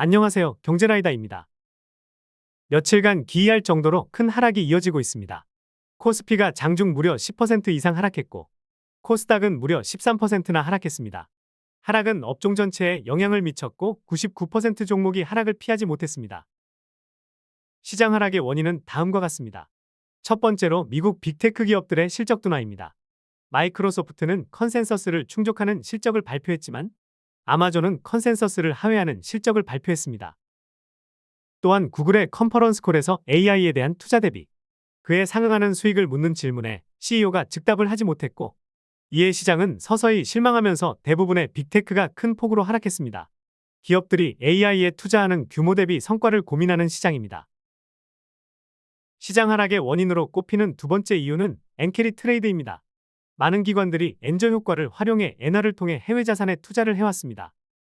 안녕하세요. 경제라이다입니다. 며칠간 기이할 정도로 큰 하락이 이어지고 있습니다. 코스피가 장중 무려 10% 이상 하락했고, 코스닥은 무려 13%나 하락했습니다. 하락은 업종 전체에 영향을 미쳤고 99% 종목이 하락을 피하지 못했습니다. 시장 하락의 원인은 다음과 같습니다. 첫 번째로 미국 빅테크 기업들의 실적 둔화입니다. 마이크로소프트는 컨센서스를 충족하는 실적을 발표했지만 아마존은 컨센서스를 하회하는 실적을 발표했습니다. 또한 구글의 컨퍼런스 콜에서 AI에 대한 투자 대비 그에 상응하는 수익을 묻는 질문에 CEO가 즉답을 하지 못했고, 이에 시장은 서서히 실망하면서 대부분의 빅테크가 큰 폭으로 하락했습니다. 기업들이 AI에 투자하는 규모 대비 성과를 고민하는 시장입니다. 시장 하락의 원인으로 꼽히는 두 번째 이유는 엔캐리 트레이드입니다. 많은 기관들이 엔저 효과를 활용해 엔화를 통해 해외 자산에 투자를 해왔습니다.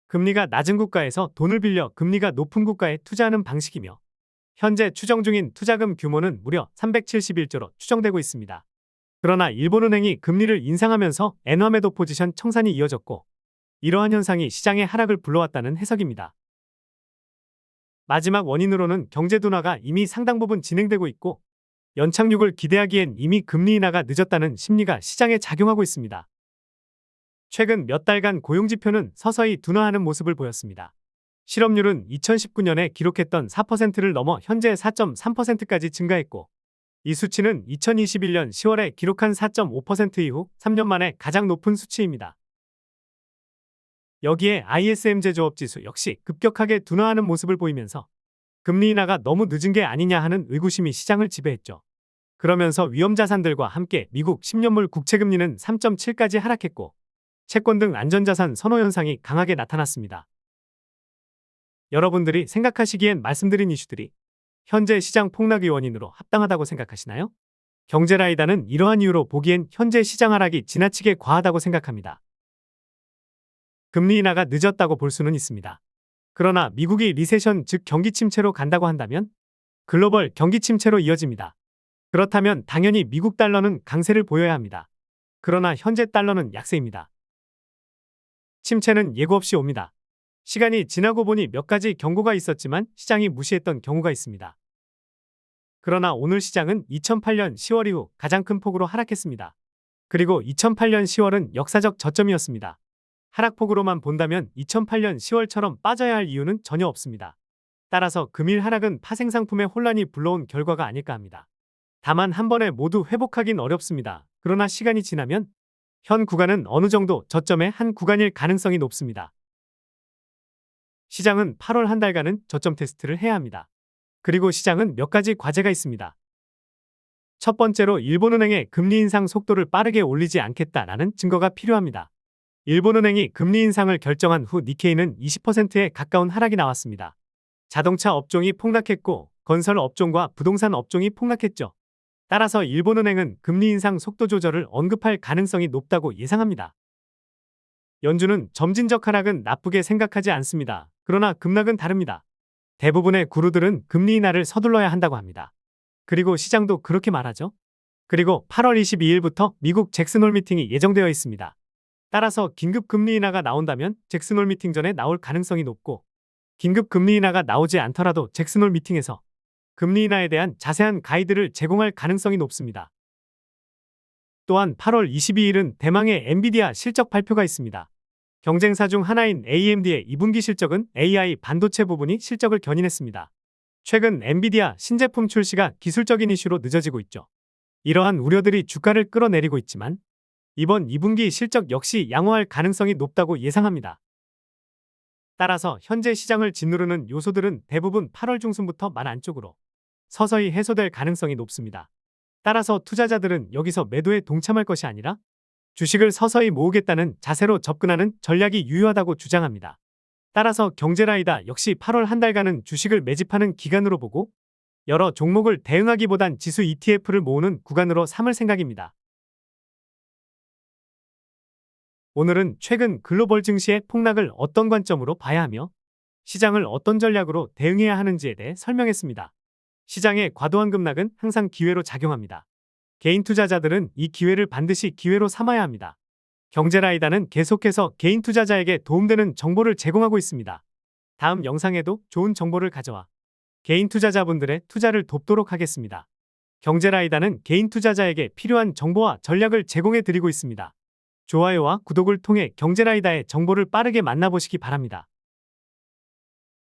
금리가 낮은 국가에서 돈을 빌려 금리가 높은 국가에 투자하는 방식이며, 현재 추정 중인 투자금 규모는 무려 371조로 추정되고 있습니다. 그러나 일본은행이 금리를 인상하면서 엔화 매도 포지션 청산이 이어졌고, 이러한 현상이 시장의 하락을 불러왔다는 해석입니다. 마지막 원인으로는 경제 둔화가 이미 상당 부분 진행되고 있고, 연착륙을 기대하기엔 이미 금리 인하가 늦었다는 심리가 시장에 작용하고 있습니다. 최근 몇 달간 고용지표는 서서히 둔화하는 모습을 보였습니다. 실업률은 2019년에 기록했던 4%를 넘어 현재 4.3%까지 증가했고, 이 수치는 2021년 10월에 기록한 4.5% 이후 3년 만에 가장 높은 수치입니다. 여기에 ISM 제조업 지수 역시 급격하게 둔화하는 모습을 보이면서 금리 인하가 너무 늦은 게 아니냐 하는 의구심이 시장을 지배했죠. 그러면서 위험자산들과 함께 미국 10년물 국채금리는 3.7까지 하락했고, 채권 등 안전자산 선호 현상이 강하게 나타났습니다. 여러분들이 생각하시기엔 말씀드린 이슈들이 현재 시장 폭락의 원인으로 합당하다고 생각하시나요? 경제라이다는 이러한 이유로 보기엔 현재 시장 하락이 지나치게 과하다고 생각합니다. 금리 인하가 늦었다고 볼 수는 있습니다. 그러나 미국이 리세션, 즉 경기 침체로 간다고 한다면 글로벌 경기 침체로 이어집니다. 그렇다면 당연히 미국 달러는 강세를 보여야 합니다. 그러나 현재 달러는 약세입니다. 침체는 예고 없이 옵니다. 시간이 지나고 보니 몇 가지 경고가 있었지만 시장이 무시했던 경우가 있습니다. 그러나 오늘 시장은 2008년 10월 이후 가장 큰 폭으로 하락했습니다. 그리고 2008년 10월은 역사적 저점이었습니다. 하락폭으로만 본다면 2008년 10월처럼 빠져야 할 이유는 전혀 없습니다. 따라서 금일 하락은 파생상품의 혼란이 불러온 결과가 아닐까 합니다. 다만 한 번에 모두 회복하긴 어렵습니다. 그러나 시간이 지나면 현 구간은 어느 정도 저점의 한 구간일 가능성이 높습니다. 시장은 8월 한 달간은 저점 테스트를 해야 합니다. 그리고 시장은 몇 가지 과제가 있습니다. 첫 번째로 일본은행의 금리 인상 속도를 빠르게 올리지 않겠다라는 증거가 필요합니다. 일본은행이 금리 인상을 결정한 후 니케이는 20%에 가까운 하락이 나왔습니다. 자동차 업종이 폭락했고 건설 업종과 부동산 업종이 폭락했죠. 따라서 일본은행은 금리 인상 속도 조절을 언급할 가능성이 높다고 예상합니다. 연준은 점진적 하락은 나쁘게 생각하지 않습니다. 그러나 급락은 다릅니다. 대부분의 구루들은 금리 인하를 서둘러야 한다고 합니다. 그리고 시장도 그렇게 말하죠. 그리고 8월 22일부터 미국 잭슨홀 미팅이 예정되어 있습니다. 따라서 긴급 금리 인하가 나온다면 잭슨홀 미팅 전에 나올 가능성이 높고, 긴급 금리 인하가 나오지 않더라도 잭슨홀 미팅에서 금리 인하에 대한 자세한 가이드를 제공할 가능성이 높습니다. 또한 8월 22일은 대망의 엔비디아 실적 발표가 있습니다. 경쟁사 중 하나인 AMD의 2분기 실적은 AI 반도체 부분이 실적을 견인했습니다. 최근 엔비디아 신제품 출시가 기술적인 이슈로 늦어지고 있죠. 이러한 우려들이 주가를 끌어내리고 있지만 이번 2분기 실적 역시 양호할 가능성이 높다고 예상합니다. 따라서 현재 시장을 짓누르는 요소들은 대부분 8월 중순부터 말 안쪽으로 서서히 해소될 가능성이 높습니다. 따라서 투자자들은 여기서 매도에 동참할 것이 아니라 주식을 서서히 모으겠다는 자세로 접근하는 전략이 유효하다고 주장합니다. 따라서 경제라이다 역시 8월 한 달간은 주식을 매집하는 기간으로 보고 여러 종목을 대응하기보단 지수 ETF를 모으는 구간으로 삼을 생각입니다. 오늘은 최근 글로벌 증시의 폭락을 어떤 관점으로 봐야 하며 시장을 어떤 전략으로 대응해야 하는지에 대해 설명했습니다. 시장의 과도한 급락은 항상 기회로 작용합니다. 개인 투자자들은 이 기회를 반드시 기회로 삼아야 합니다. 경제라이다는 계속해서 개인 투자자에게 도움되는 정보를 제공하고 있습니다. 다음 영상에도 좋은 정보를 가져와 개인 투자자분들의 투자를 돕도록 하겠습니다. 경제라이다는 개인 투자자에게 필요한 정보와 전략을 제공해 드리고 있습니다. 좋아요와 구독을 통해 경제라이다의 정보를 빠르게 만나보시기 바랍니다.